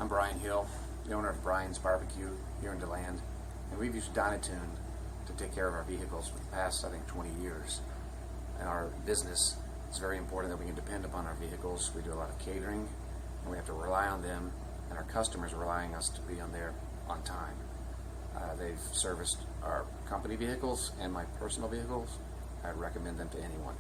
I'm Brian Hill, the owner of Brian's Barbecue here in Deland, and we've used Dyno Tune to take care of our vehicles for the past, I think, 20 years. In our business, it's very important that we can depend upon our vehicles. We do a lot of catering, and we have to rely on them, and our customers are relying on us to be on there on time. They've serviced our company vehicles and my personal vehicles. I recommend them to anyone.